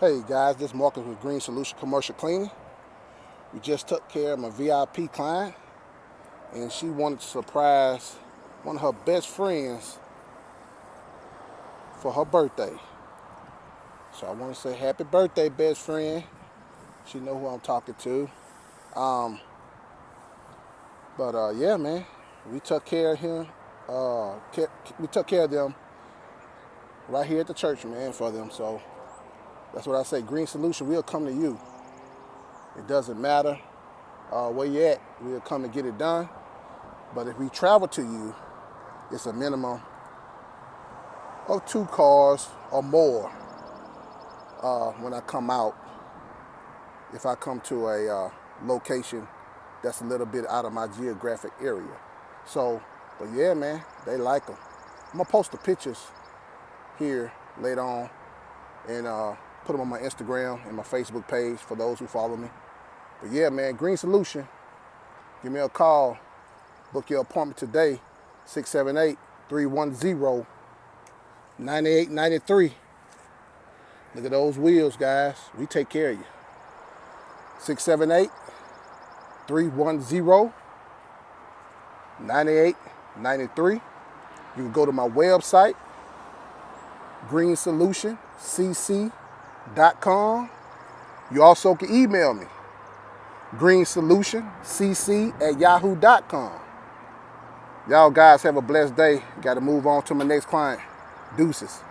Hey guys, this is Marcus with Green Solution Commercial Cleaning. We just took care of my VIP client, and she wanted to surprise one of her best friends for her birthday. So I want to say happy birthday, best friend. She know who I'm talking to. Yeah, man, we took care of him. We took care of them right here at the church, man, for them. So that's what I say. Green Solution, we'll come to you. It doesn't matter where you at, we'll come and get it done. But if we travel to you, it's a minimum of 2 cars or more when I come out. If I come to a location that's a little bit out of my geographic area. So, but yeah, man, they like them. I'm gonna post the pictures here later on and put them on my Instagram and my Facebook page for those who follow me. But yeah, man, Green Solution, give me a call. Book your appointment today, 678-310-9893. Look at those wheels, guys. We take care of you. 678-310-9893. You can go to my website, greensolutioncc.com. You also can email me, greensolutioncc@yahoo.com. Y'all guys have a blessed day. Got to move on to my next client. Deuces.